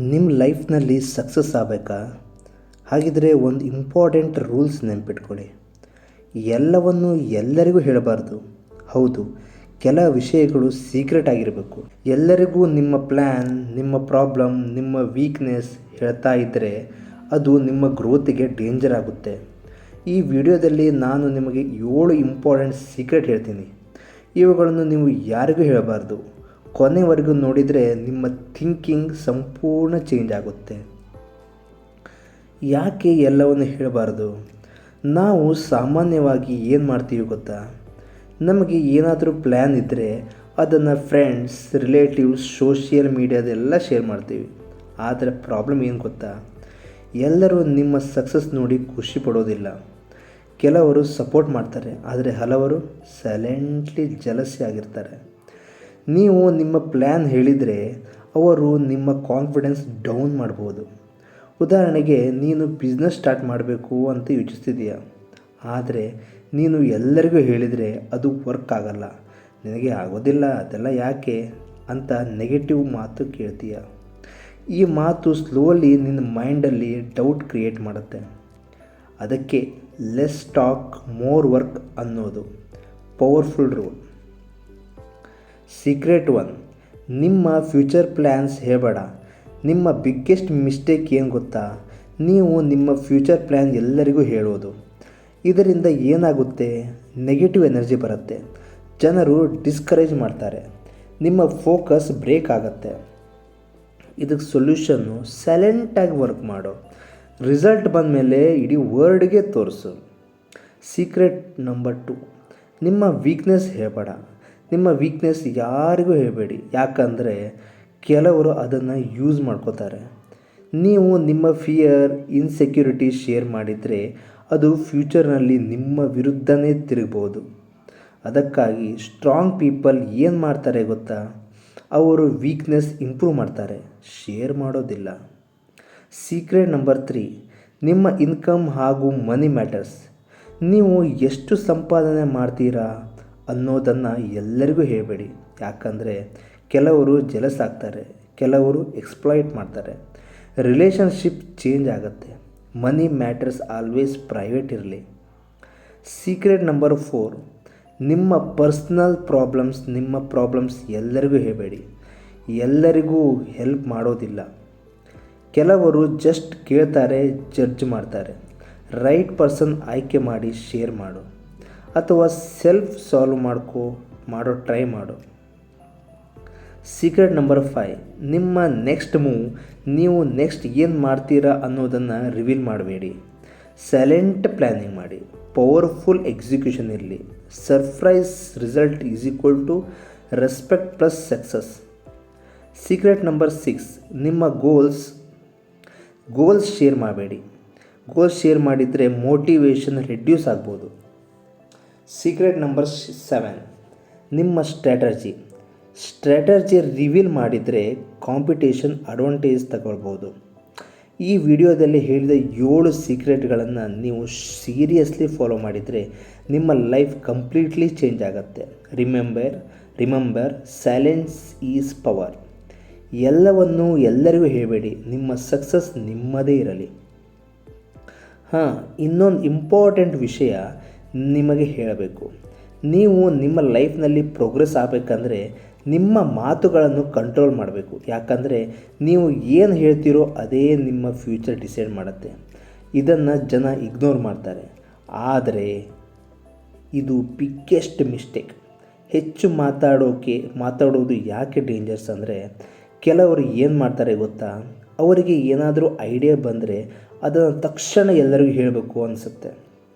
ನಿಮ್ಮ ಲೈಫ್ನಲ್ಲಿ ಸಕ್ಸಸ್ ಆಗಬೇಕಾ? ಹಾಗಿದ್ರೆ ಒಂದು ಇಂಪಾರ್ಟೆಂಟ್ ರೂಲ್ಸ್ ನೆನಪಿಟ್ಕೊಳ್ಳಿ. ಎಲ್ಲವನ್ನು ಎಲ್ಲರಿಗೂ ಹೇಳಬಾರ್ದು. ಹೌದು, ಕೆಲ ವಿಷಯಗಳು ಸೀಕ್ರೆಟ್ ಆಗಿರಬೇಕು. ಎಲ್ಲರಿಗೂ ನಿಮ್ಮ ಪ್ಲ್ಯಾನ್, ನಿಮ್ಮ ಪ್ರಾಬ್ಲಮ್, ನಿಮ್ಮ ವೀಕ್ನೆಸ್ ಹೇಳ್ತಾ ಇದ್ದರೆ ಅದು ನಿಮ್ಮ ಗ್ರೋತಿಗೆ ಡೇಂಜರ್ ಆಗುತ್ತೆ. ಈ ವಿಡಿಯೋದಲ್ಲಿ ನಾನು ನಿಮಗೆ 7 ಇಂಪಾರ್ಟೆಂಟ್ ಸೀಕ್ರೆಟ್ ಹೇಳ್ತೀನಿ. ಇವುಗಳನ್ನು ನೀವು ಯಾರಿಗೂ ಹೇಳಬಾರ್ದು. ಕೊನೆವರೆಗೂ ನೋಡಿದರೆ ನಿಮ್ಮ ಥಿಂಕಿಂಗ್ ಸಂಪೂರ್ಣ ಚೇಂಜ್ ಆಗುತ್ತೆ. ಯಾಕೆ ಎಲ್ಲವನ್ನು ಹೇಳಬಾರ್ದು? ನಾವು ಸಾಮಾನ್ಯವಾಗಿ ಏನು ಮಾಡ್ತೀವಿ ಗೊತ್ತಾ? ನಮಗೆ ಏನಾದರೂ ಪ್ಲ್ಯಾನ್ ಇದ್ದರೆ ಅದನ್ನು ಫ್ರೆಂಡ್ಸ್, ರಿಲೇಟಿವ್ಸ್, ಸೋಷಿಯಲ್ ಮೀಡಿಯಾದೆಲ್ಲ ಶೇರ್ ಮಾಡ್ತೀವಿ. ಆದರೆ ಪ್ರಾಬ್ಲಮ್ ಏನು ಗೊತ್ತಾ? ಎಲ್ಲರೂ ನಿಮ್ಮ ಸಕ್ಸಸ್ ನೋಡಿ ಖುಷಿ ಪಡೋದಿಲ್ಲ. ಕೆಲವರು ಸಪೋರ್ಟ್ ಮಾಡ್ತಾರೆ, ಆದರೆ ಹಲವರು ಸೈಲೆಂಟ್ಲಿ ಜಲಸಿ ಆಗಿರ್ತಾರೆ. ನೀವು ನಿಮ್ಮ ಪ್ಲ್ಯಾನ್ ಹೇಳಿದರೆ ಅವರು ನಿಮ್ಮ ಕಾನ್ಫಿಡೆನ್ಸ್ ಡೌನ್ ಮಾಡ್ಬೋದು. ಉದಾಹರಣೆಗೆ, ನೀನು ಬಿಸ್ನೆಸ್ ಸ್ಟಾರ್ಟ್ ಮಾಡಬೇಕು ಅಂತ ಯೋಚಿಸ್ತಿದೀಯ, ಆದರೆ ನೀನು ಎಲ್ಲರಿಗೂ ಹೇಳಿದರೆ ಅದು ವರ್ಕ್ ಆಗಲ್ಲ, ನಿನಗೆ ಆಗೋದಿಲ್ಲ, ಅದೆಲ್ಲ ಯಾಕೆ ಅಂತ ನೆಗೆಟಿವ್ ಮಾತು ಕೇಳ್ತೀಯ. ಈ ಮಾತು ಸ್ಲೋಲಿ ನಿನ್ನ ಮೈಂಡಲ್ಲಿ ಡೌಟ್ ಕ್ರಿಯೇಟ್ ಮಾಡುತ್ತೆ. ಅದಕ್ಕೆ ಲೆಸ್ ಟಾಕ್ ಮೋರ್ ವರ್ಕ್ ಅನ್ನೋದು ಪವರ್ಫುಲ್ ರೂಲ್. ಸೀಕ್ರೆಟ್ 1, ನಿಮ್ಮ ಫ್ಯೂಚರ್ ಪ್ಲ್ಯಾನ್ಸ್ ಹೇಳಬೇಡ. ನಿಮ್ಮ ಬಿಗ್ಗೆಸ್ಟ್ ಮಿಸ್ಟೇಕ್ ಏನು ಗೊತ್ತಾ? ನೀವು ನಿಮ್ಮ ಫ್ಯೂಚರ್ ಪ್ಲ್ಯಾನ್ ಎಲ್ಲರಿಗೂ ಹೇಳೋದು. ಇದರಿಂದ ಏನಾಗುತ್ತೆ? ನೆಗೆಟಿವ್ ಎನರ್ಜಿ ಬರುತ್ತೆ. ಜನರು ಡಿಸ್ಕರೇಜ್ ಮಾಡ್ತಾರೆ, ನಿಮ್ಮ ಫೋಕಸ್ ಬ್ರೇಕ್ ಆಗುತ್ತೆ. ಇದಕ್ಕೆ ಸೊಲ್ಯೂಷನ್ನು ಸೈಲೆಂಟಾಗಿ ವರ್ಕ್ ಮಾಡು. ರಿಸಲ್ಟ್ ಬಂದ ಮೇಲೆ ಇಡೀ ವರ್ಲ್ಡ್ಗೆ ತೋರಿಸು. ಸೀಕ್ರೆಟ್ ನಂಬರ್ 2, ನಿಮ್ಮ ವೀಕ್ನೆಸ್ ಹೇಳಬೇಡ. ನಿಮ್ಮ ವೀಕ್ನೆಸ್ ಯಾರಿಗೂ ಹೇಳಬೇಡಿ, ಯಾಕಂದರೆ ಕೆಲವರು ಅದನ್ನು ಯೂಸ್ ಮಾಡ್ಕೋತಾರೆ. ನೀವು ನಿಮ್ಮ ಫಿಯರ್, ಇನ್ಸೆಕ್ಯೂರಿಟಿ ಶೇರ್ ಮಾಡಿದರೆ ಅದು ಫ್ಯೂಚರ್ನಲ್ಲಿ ನಿಮ್ಮ ವಿರುದ್ಧನೇ ತಿರುಗ್ಬೋದು. ಅದಕ್ಕಾಗಿ ಸ್ಟ್ರಾಂಗ್ ಪೀಪಲ್ ಏನು ಮಾಡ್ತಾರೆ ಗೊತ್ತಾ? ಅವರು ವೀಕ್ನೆಸ್ ಇಂಪ್ರೂವ್ ಮಾಡ್ತಾರೆ, ಶೇರ್ ಮಾಡೋದಿಲ್ಲ. ಸೀಕ್ರೆಟ್ ನಂಬರ್ 3, ನಿಮ್ಮ ಇನ್ಕಮ್ ಹಾಗೂ ಮನಿ ಮ್ಯಾಟರ್ಸ್. ನೀವು ಎಷ್ಟು ಸಂಪಾದನೆ ಮಾಡ್ತೀರಾ ಅನ್ನೋದನ್ನು ಎಲ್ಲರಿಗೂ ಹೇಳಬೇಡಿ, ಯಾಕಂದರೆ ಕೆಲವರು ಜೆಲಸ್ ಆಗ್ತಾರೆ, ಕೆಲವರು ಎಕ್ಸ್ಪ್ಲಾಯ್ಟ್ ಮಾಡ್ತಾರೆ. ರಿಲೇಷನ್ಶಿಪ್ ಚೇಂಜ್ ಆಗುತ್ತೆ. ಮನಿ ಮ್ಯಾಟರ್ಸ್ ಆಲ್ವೇಸ್ ಪ್ರೈವೇಟ್ ಇರಲಿ. ಸೀಕ್ರೆಟ್ ನಂಬರ್ 4, ನಿಮ್ಮ ಪರ್ಸ್ನಲ್ ಪ್ರಾಬ್ಲಮ್ಸ್ ಎಲ್ಲರಿಗೂ ಹೇಳಬೇಡಿ. ಎಲ್ಲರಿಗೂ ಹೆಲ್ಪ್ ಮಾಡೋದಿಲ್ಲ. ಕೆಲವರು ಜಸ್ಟ್ ಕೇಳ್ತಾರೆ, ಜಡ್ಜ್ ಮಾಡ್ತಾರೆ. ರೈಟ್ ಪರ್ಸನ್ ಆಯ್ಕೆ ಮಾಡಿ ಶೇರ್ ಮಾಡು, ಅಥವಾ ಸೆಲ್ಫ್ ಸಾಲ್ವ್ ಮಾಡೋ ಟ್ರೈ ಮಾಡು. ಸೀಕ್ರೆಟ್ ನಂಬರ್ 5, ನಿಮ್ಮ ನೆಕ್ಸ್ಟ್ ಮೂವ್, ನೀವು ನೆಕ್ಸ್ಟ್ ಏನು ಮಾಡ್ತೀರಾ ಅನ್ನೋದನ್ನು ರಿವೀಲ್ ಮಾಡಬೇಡಿ. ಸೈಲೆಂಟ್ ಪ್ಲ್ಯಾನಿಂಗ್ ಮಾಡಿ, ಪವರ್ಫುಲ್ ಎಕ್ಸಿಕ್ಯೂಷನ್ ಇರಲಿ. Surprise result is equal to respect plus success. Secret number 6, ನಿಮ್ಮ ಗೋಲ್ಸ್ ಶೇರ್ ಮಾಡಬೇಡಿ. ಗೋಲ್ಸ್ ಶೇರ್ ಮಾಡಿದರೆ ಮೋಟಿವೇಶನ್ ರೆಡ್ಯೂಸ್ ಆಗ್ಬೋದು. ಸೀಕ್ರೆಟ್ ನಂಬರ್ 7, ನಿಮ್ಮ ಸ್ಟ್ರಾಟಜಿ ರಿವೀಲ್ ಮಾಡಿದರೆ ಕಾಂಪಿಟೇಷನ್ ಅಡ್ವಾಂಟೇಜ್ ತಗೊಳ್ಬೋದು. ಈ ವಿಡಿಯೋದಲ್ಲಿ ಹೇಳಿದ 7 ಸೀಕ್ರೆಟ್ಗಳನ್ನು ನೀವು ಸೀರಿಯಸ್ಲಿ ಫಾಲೋ ಮಾಡಿದರೆ ನಿಮ್ಮ ಲೈಫ್ ಕಂಪ್ಲೀಟ್ಲಿ ಚೇಂಜ್ ಆಗುತ್ತೆ. Remember silence is power. ಎಲ್ಲವನ್ನೂ ಎಲ್ಲರಿಗೂ ಹೇಳಬೇಡಿ, ನಿಮ್ಮ ಸಕ್ಸಸ್ ನಿಮ್ಮದೇ ಇರಲಿ. ಇನ್ನೊಂದು ಇಂಪಾರ್ಟೆಂಟ್ ವಿಷಯ ನಿಮಗೆ ಹೇಳಬೇಕು. ನೀವು ನಿಮ್ಮ ಲೈಫ್ನಲ್ಲಿ ಪ್ರೋಗ್ರೆಸ್ ಆಗಬೇಕಂದ್ರೆ ನಿಮ್ಮ ಮಾತುಗಳನ್ನು ಕಂಟ್ರೋಲ್ ಮಾಡಬೇಕು, ಯಾಕಂದರೆ ನೀವು ಏನು ಹೇಳ್ತೀರೋ ಅದೇ ನಿಮ್ಮ ಫ್ಯೂಚರ್ ಡಿಸೈಡ್ ಮಾಡುತ್ತೆ. ಇದನ್ನು ಜನ ಇಗ್ನೋರ್ ಮಾಡ್ತಾರೆ, ಆದರೆ ಇದು ಬಿಗ್ಗೆಸ್ಟ್ ಮಿಸ್ಟೇಕ್. ಹೆಚ್ಚು ಮಾತಾಡೋದು ಯಾಕೆ ಡೇಂಜರ್ಸ್ ಅಂದರೆ, ಕೆಲವರು ಏನು ಮಾಡ್ತಾರೆ ಗೊತ್ತಾ? ಅವರಿಗೆ ಏನಾದರೂ ಐಡಿಯಾ ಬಂದರೆ ಅದನ್ನು ತಕ್ಷಣ ಎಲ್ಲರಿಗೂ ಹೇಳಬೇಕು ಅನಿಸುತ್ತೆ.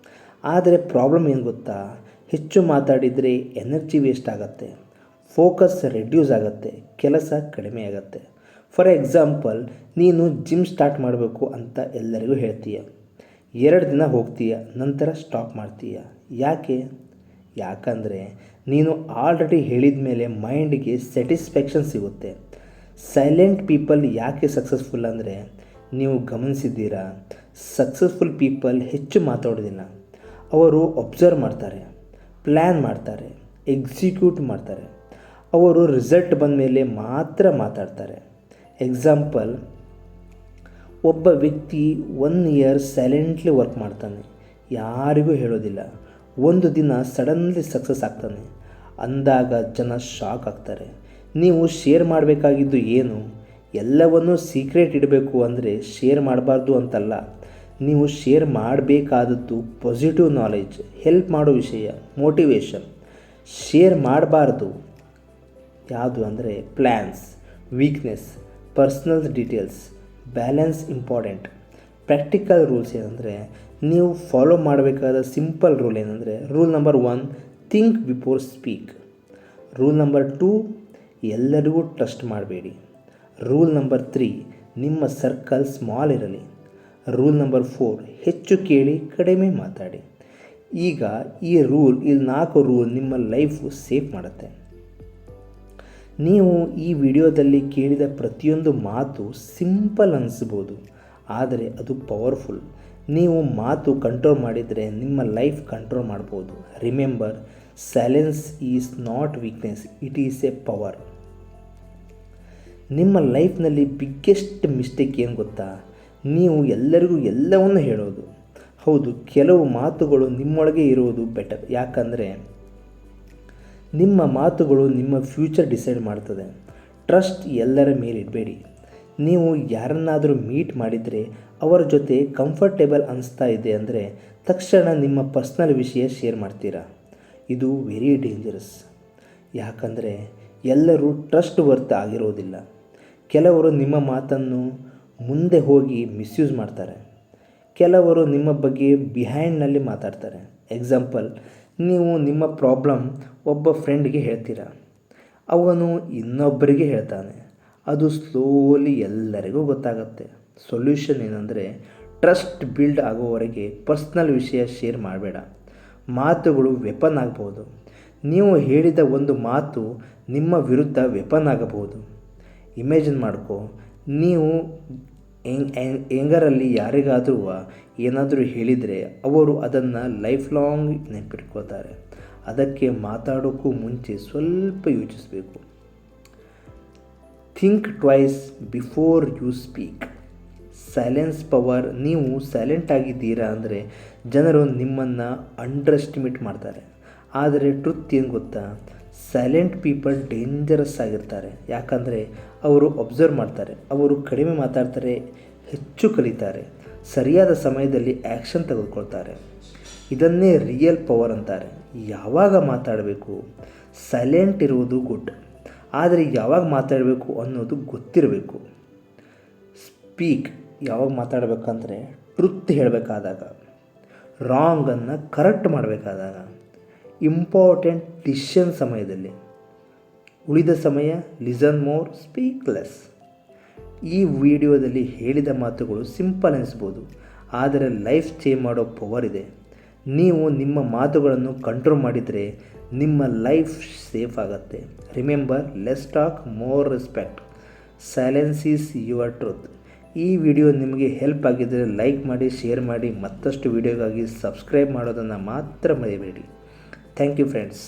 ಆದರೆ ಪ್ರಾಬ್ಲಮ್ ಏನು ಗೊತ್ತಾ? ಹೆಚ್ಚು ಮಾತಾಡಿದರೆ ಎನರ್ಜಿ ವೇಸ್ಟ್ ಆಗುತ್ತೆ, ಫೋಕಸ್ ರೆಡ್ಯೂಸ್ ಆಗುತ್ತೆ, ಕೆಲಸ ಕಡಿಮೆ ಆಗುತ್ತೆ. ಫಾರ್ ಎಕ್ಸಾಂಪಲ್, ನೀನು ಜಿಮ್ ಸ್ಟಾರ್ಟ್ ಮಾಡಬೇಕು ಅಂತ ಎಲ್ಲರಿಗೂ ಹೇಳ್ತೀಯ. 2 ದಿನ ಹೋಗ್ತೀಯ, ನಂತರ ಸ್ಟಾಪ್ ಮಾಡ್ತೀಯ. ಯಾಕಂದರೆ ನೀನು ಆಲ್ರೆಡಿ ಹೇಳಿದ ಮೇಲೆ ಮೈಂಡಿಗೆ ಸ್ಯಾಟಿಸ್ಫ್ಯಾಕ್ಷನ್ ಸಿಗುತ್ತೆ. ಸೈಲೆಂಟ್ ಪೀಪಲ್ ಯಾಕೆ ಸಕ್ಸಸ್ಫುಲ್ ಅಂದರೆ, ನೀವು ಗಮನಿಸಿದ್ದೀರಾ? ಸಕ್ಸಸ್ಫುಲ್ ಪೀಪಲ್ ಹೆಚ್ಚು ಮಾತಾಡೋದಿಲ್ಲ. ಅವರು ಒಬ್ಸರ್ವ್ ಮಾಡ್ತಾರೆ, ಪ್ಲ್ಯಾನ್ ಮಾಡ್ತಾರೆ, ಎಕ್ಸಿಕ್ಯೂಟ್ ಮಾಡ್ತಾರೆ. ಅವರು ರಿಸಲ್ಟ್ ಬಂದ ಮೇಲೆ ಮಾತ್ರ ಮಾತಾಡ್ತಾರೆ. ಎಕ್ಸಾಂಪಲ್, ಒಬ್ಬ ವ್ಯಕ್ತಿ 1 ಇಯರ್ ಸೈಲೆಂಟ್ಲಿ ವರ್ಕ್ ಮಾಡ್ತಾನೆ, ಯಾರಿಗೂ ಹೇಳೋದಿಲ್ಲ. ಒಂದು ದಿನ ಸಡನ್ಲಿ ಸಕ್ಸಸ್ ಆಗ್ತಾನೆ ಅಂದಾಗ ಜನ ಶಾಕ್ ಆಗ್ತಾರೆ. ನೀವು ಶೇರ್ ಮಾಡಬೇಕಾಗಿದ್ದು ಏನು? ಎಲ್ಲವನ್ನೂ ಸೀಕ್ರೆಟ್ ಇಡಬೇಕು ಅಂದರೆ ಶೇರ್ ಮಾಡಬಾರ್ದು ಅಂತಲ್ಲ. ನೀವು ಶೇರ್ ಮಾಡಬೇಕಾದದ್ದು ಪಾಸಿಟಿವ್ ನಾಲೆಡ್ಜ್, ಹೆಲ್ಪ್ ಮಾಡೋ ವಿಷಯ, ಮೋಟಿವೇಶನ್. ಶೇರ್ ಮಾಡಬಾರ್ದು ಯಾವುದು ಅಂದರೆ plans, weakness, personal details. Balance important. Practical rules ಏನಂದರೆ, ನೀವು ಫಾಲೋ ಮಾಡಬೇಕಾದ ಸಿಂಪಲ್ ರೂಲ್ ಏನಂದರೆ, rule number 1, think before speak. Rule number 2, ಎಲ್ಲರಿಗೂ ಟ್ರಸ್ಟ್ ಮಾಡಬೇಡಿ. ರೂಲ್ ನಂಬರ್ 3, ನಿಮ್ಮ ಸರ್ಕಲ್ ಸ್ಮಾಲ್ ಇರಲಿ. ರೂಲ್ ನಂಬರ್ 4, ಹೆಚ್ಚು ಕೇಳಿ ಕಡಿಮೆ ಮಾತಾಡಿ. ಈಗ ಈ 4 ರೂಲ್ ನಿಮ್ಮ ಲೈಫು ಸೇಫ್ ಮಾಡುತ್ತೆ. ನೀವು ಈ ವಿಡಿಯೋದಲ್ಲಿ ಕೇಳಿದ ಪ್ರತಿಯೊಂದು ಮಾತು ಸಿಂಪಲ್ ಅನಿಸ್ಬೋದು, ಆದರೆ ಅದು ಪವರ್ಫುಲ್. ನೀವು ಮಾತು ಕಂಟ್ರೋಲ್ ಮಾಡಿದರೆ ನಿಮ್ಮ ಲೈಫ್ ಕಂಟ್ರೋಲ್ ಮಾಡ್ಬೋದು. Remember, silence is not weakness, it is A power. ನಿಮ್ಮ ಲೈಫ್ನಲ್ಲಿ ಬಿಗ್ಗೆಸ್ಟ್ ಮಿಸ್ಟೇಕ್ ಏನು ಗೊತ್ತಾ? ನೀವು ಎಲ್ಲರಿಗೂ ಎಲ್ಲವನ್ನು ಹೇಳೋದು. ಹೌದು, ಕೆಲವು ಮಾತುಗಳು ನಿಮ್ಮೊಳಗೆ ಇರುವುದು ಬೆಟರ್. ಯಾಕಂದರೆ ನಿಮ್ಮ ಮಾತುಗಳು ನಿಮ್ಮ ಫ್ಯೂಚರ್ ಡಿಸೈಡ್ ಮಾಡ್ತದೆ. ಟ್ರಸ್ಟ್ ಎಲ್ಲರ ಮೇಲೆ ಇಡಬೇಡಿ. ನೀವು ಯಾರನ್ನಾದರೂ ಮೀಟ್ ಮಾಡಿದರೆ ಅವರ ಜೊತೆ ಕಂಫರ್ಟೇಬಲ್ ಅನಿಸ್ತಾ ಇದೆ ಅಂದರೆ ತಕ್ಷಣ ನಿಮ್ಮ ಪರ್ಸ್ನಲ್ ವಿಷಯ ಶೇರ್ ಮಾಡ್ತೀರಾ. ಇದು ವೆರಿ ಡೇಂಜರಸ್. ಯಾಕಂದರೆ ಎಲ್ಲರೂ ಟ್ರಸ್ಟ್ ವರ್ತ್ ಆಗಿರೋದಿಲ್ಲ. ಕೆಲವರು ನಿಮ್ಮ ಮಾತನ್ನು ಮುಂದೆ ಹೋಗಿ ಮಿಸ್ಯೂಸ್ ಮಾಡ್ತಾರೆ. ಕೆಲವರು ನಿಮ್ಮ ಬಗ್ಗೆ ಬಿಹೈಂಡ್ನಲ್ಲಿ ಮಾತಾಡ್ತಾರೆ. ಎಕ್ಸಾಂಪಲ್, ನೀವು ನಿಮ್ಮ ಪ್ರಾಬ್ಲಮ್ ಒಬ್ಬ ಫ್ರೆಂಡ್ಗೆ ಹೇಳ್ತೀರಾ, ಅವನು ಇನ್ನೊಬ್ಬರಿಗೆ ಹೇಳ್ತಾನೆ. ಅದು ಸ್ಲೋಲಿ ಎಲ್ಲರಿಗೂ ಗೊತ್ತಾಗುತ್ತೆ. ಸೊಲ್ಯೂಷನ್ ಏನಂದರೆ, ಟ್ರಸ್ಟ್ ಬಿಲ್ಡ್ ಆಗೋವರೆಗೆ ಪರ್ಸ್ನಲ್ ವಿಷಯ ಶೇರ್ ಮಾಡಬೇಡ. ಮಾತುಗಳು ವೆಪನ್ ಆಗ್ಬೋದು. ನೀವು ಹೇಳಿದ ಒಂದು ಮಾತು ನಿಮ್ಮ ವಿರುದ್ಧ ವೆಪನ್ ಆಗಬಹುದು. ಇಮ್ಯಾಜಿನ್ ಮಾಡ್ಕೊ, ನೀವು ಎಂಗರಲ್ಲಿ ಯಾರಿಗಾದರೂ ಏನಾದರೂ ಹೇಳಿದರೆ ಅವರು ಅದನ್ನು ಲೈಫ್ ಲಾಂಗ್ ನೆನಪಿಟ್ಕೋತಾರೆ. ಅದಕ್ಕೆ ಮಾತಾಡೋಕ್ಕೂ ಮುಂಚೆ ಸ್ವಲ್ಪ ಯೋಚಿಸಬೇಕು. Think twice before you speak. Silence power. ನೀವು ಸೈಲೆಂಟ್ ಆಗಿದ್ದೀರಾ ಅಂದರೆ ಜನರು ನಿಮ್ಮನ್ನು ಅಂಡರ್ ಎಸ್ಟಿಮೇಟ್ ಮಾಡ್ತಾರೆ. ಆದರೆ ಟ್ರುತ್ ಏನು ಗೊತ್ತಾ? ಸೈಲೆಂಟ್ ಪೀಪಲ್ ಡೇಂಜರಸ್ ಆಗಿರ್ತಾರೆ. ಯಾಕಂದರೆ ಅವರು ಅಬ್ಸರ್ವ್ ಮಾಡ್ತಾರೆ, ಅವರು ಕಡಿಮೆ ಮಾತಾಡ್ತಾರೆ, ಹೆಚ್ಚು ಕಲಿತಾರೆ, ಸರಿಯಾದ ಸಮಯದಲ್ಲಿ ಆ್ಯಕ್ಷನ್ ತೆಗೆದುಕೊಳ್ತಾರೆ. ಇದನ್ನೇ ರಿಯಲ್ ಪವರ್ ಅಂತಾರೆ. ಯಾವಾಗ ಮಾತಾಡಬೇಕು? ಸೈಲೆಂಟ್ ಇರುವುದು ಗುಡ್, ಆದರೆ ಯಾವಾಗ ಮಾತಾಡಬೇಕು ಅನ್ನೋದು ಗೊತ್ತಿರಬೇಕು. ಸ್ಪೀಕ್ ಯಾವಾಗ ಮಾತಾಡಬೇಕಂದ್ರೆ ಟ್ರುತ್ ಹೇಳಬೇಕಾದಾಗ, ರಾಂಗನ್ನು ಕರೆಕ್ಟ್ ಮಾಡಬೇಕಾದಾಗ, ಇಂಪಾರ್ಟೆಂಟ್ ಡಿಸಿಷನ್ ಸಮಯದಲ್ಲಿ. ಉಳಿದ ಸಮಯ ಲಿಸನ್ ಮೋರ್, ಸ್ಪೀಕ್ ಲೆಸ್. ಈ ವಿಡಿಯೋದಲ್ಲಿ ಹೇಳಿದ ಮಾತುಗಳು ಸಿಂಪಲ್ ಅನಿಸ್ಬೋದು, ಆದರೆ ಲೈಫ್ ಚೇಂಜ್ ಮಾಡೋ ಪವರ್ ಇದೆ. ನೀವು ನಿಮ್ಮ ಮಾತುಗಳನ್ನು ಕಂಟ್ರೋಲ್ ಮಾಡಿದರೆ ನಿಮ್ಮ ಲೈಫ್ ಸೇಫ್ ಆಗುತ್ತೆ. Remember, less talk, more respect. Silence is your truth. ಈ ವಿಡಿಯೋ ನಿಮಗೆ ಹೆಲ್ಪ್ ಆಗಿದ್ದರೆ ಲೈಕ್ ಮಾಡಿ, ಶೇರ್ ಮಾಡಿ. ಮತ್ತಷ್ಟು ವಿಡಿಯೋಗಾಗಿ ಸಬ್ಸ್ಕ್ರೈಬ್ ಮಾಡೋದನ್ನು ಮಾತ್ರ ಮರೆಯಬೇಡಿ. Thank you friends.